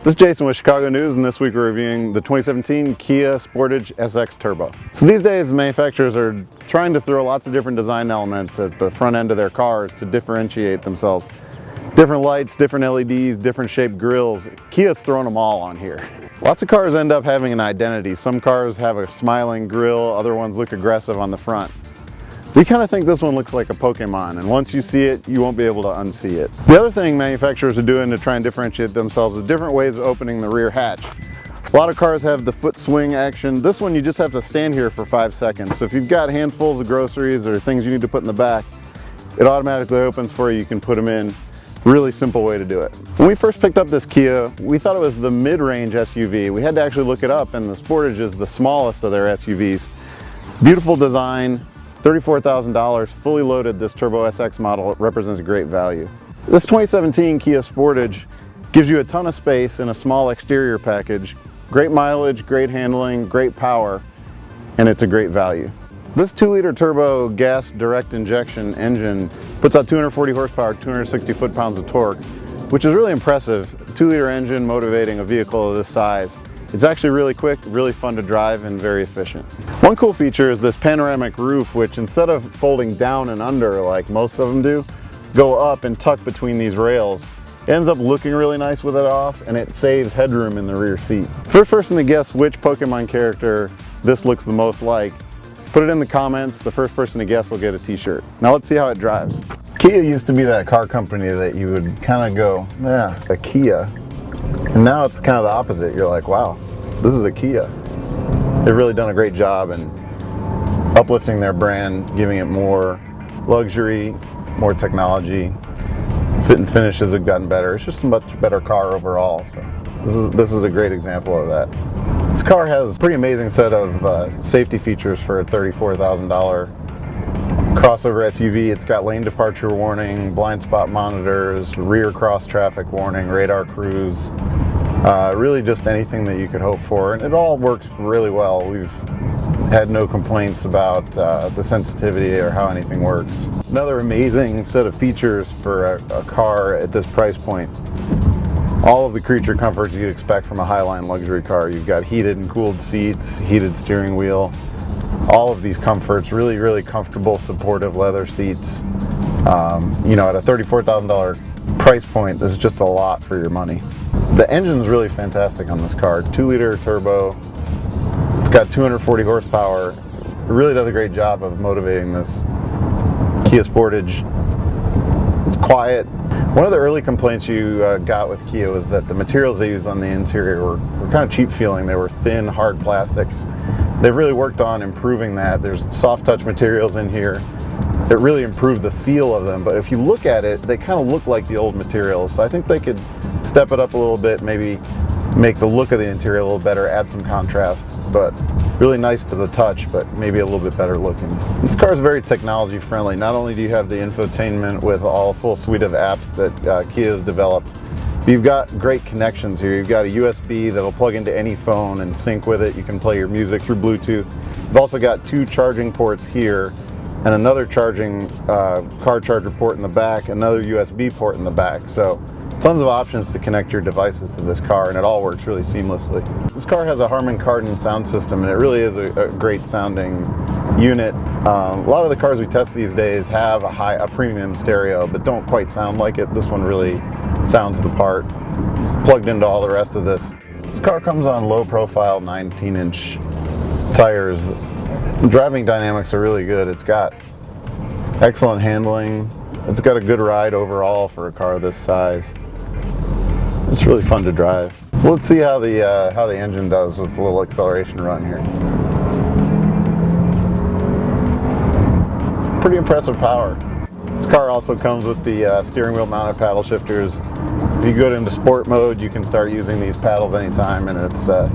This is Jason with Chicago News, and this week we're reviewing the 2017 Kia Sportage SX Turbo. So these days manufacturers are trying to throw lots of different design elements at the front end of their cars to differentiate themselves. Different lights, different LEDs, different shaped grills. Kia's thrown them all on here. Lots of cars end up having an identity. Some cars have a smiling grille, other ones look aggressive on the front. We kind of think this one looks like a Pokemon, and once you see it, you won't be able to unsee it. The other thing manufacturers are doing to try and differentiate themselves is different ways of opening the rear hatch. A lot of cars have the foot swing action. This one you just have to stand here for 5 seconds. So if you've got handfuls of groceries or things you need to put in the back, it automatically opens for you. You can put them in. Really simple way to do it. When we first picked up this Kia, we thought it was the mid-range SUV. We had to actually look it up, and the Sportage is the smallest of their SUVs. Beautiful design. $34,000, fully loaded. This Turbo SX model represents a great value. This 2017 Kia Sportage gives you a ton of space in a small exterior package, great mileage, great handling, great power, and it's a great value. This 2-liter turbo gas direct injection engine puts out 240 horsepower, 260 foot-pounds of torque, which is really impressive. A 2-liter engine motivating a vehicle of this size. It's actually really quick, really fun to drive, and very efficient. One cool feature is this panoramic roof, which instead of folding down and under like most of them do, go up and tuck between these rails. It ends up looking really nice with it off, and it saves headroom in the rear seat. First person to guess which Pokemon character this looks the most like, put it in the comments. The first person to guess will get a t-shirt. Now let's see how it drives. Kia used to be that car company that you would kind of go, yeah, a Kia. And now it's kind of the opposite. You're like, wow, this is a Kia. They've really done a great job in uplifting their brand, giving it more luxury, more technology. Fit and finishes have gotten better. It's just a much better car overall. So this is a great example of that. This car has a pretty amazing set of safety features for a $34,000 crossover SUV. It's got lane departure warning, blind spot monitors, rear cross traffic warning, radar cruise, really just anything that you could hope for, and it all works really well. We've had no complaints about the sensitivity or how anything works. Another amazing set of features for a car at this price point. All of the creature comforts you'd expect from a Highline luxury car. You've got heated and cooled seats, heated steering wheel, all of these comforts, really, really comfortable, supportive leather seats. You know, at a $34,000 price point, this is just a lot for your money. The engine's really fantastic on this car. 2-liter turbo. It's got 240 horsepower. It really does a great job of motivating this Kia Sportage. It's quiet. One of the early complaints you got with Kia was that the materials they used on the interior were kind of cheap feeling. They were thin, hard plastics. They've really worked on improving that. There's soft touch materials in here that really improve the feel of them, but if you look at it, they kind of look like the old materials. So I think they could step it up a little bit, maybe make the look of the interior a little better, add some contrast, but really nice to the touch, but maybe a little bit better looking. This car is very technology friendly. Not only do you have the infotainment with all full suite of apps that Kia has developed, but you've got great connections here. You've got a USB that'll plug into any phone and sync with it. You can play your music through Bluetooth. You've also got 2 charging ports here and another charging car charger port in the back, another USB port in the back. So tons of options to connect your devices to this car, and it all works really seamlessly. This car has a Harman Kardon sound system, and it really is a great sounding unit. A lot of the cars we test these days have a premium stereo, but don't quite sound like it. This one really sounds the part. It's plugged into all the rest of this. This car comes on low profile 19-inch tires. The driving dynamics are really good. It's got excellent handling. It's got a good ride overall for a car this size. It's really fun to drive. So let's see how the engine does with a little acceleration run here. It's pretty impressive power. This car also comes with the steering wheel mounted paddle shifters. If you go into sport mode, you can start using these paddles anytime, and it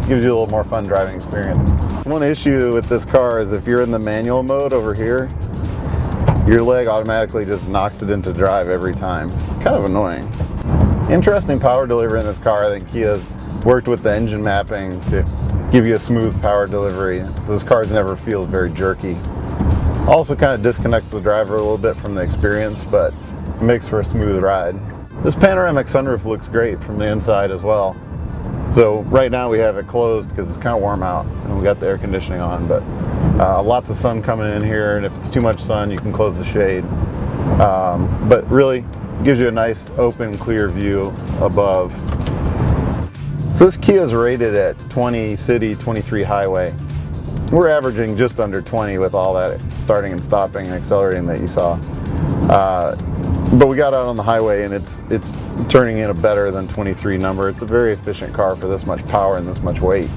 gives you a little more fun driving experience. One issue with this car is if you're in the manual mode over here, your leg automatically just knocks it into drive every time. It's kind of annoying. Interesting power delivery in this car. I think Kia's worked with the engine mapping to give you a smooth power delivery, so this car never feels very jerky. Also kind of disconnects the driver a little bit from the experience, but it makes for a smooth ride. This panoramic sunroof looks great from the inside as well. So right now we have it closed because it's kind of warm out and we got the air conditioning on, but lots of sun coming in here, and if it's too much sun you can close the shade. But really gives you a nice open clear view above. So this Kia is rated at 20 city, 23 highway. We're averaging just under 20 with all that starting and stopping and accelerating that you saw. But we got out on the highway and it's turning in a better than 23 number. It's a very efficient car for this much power and this much weight.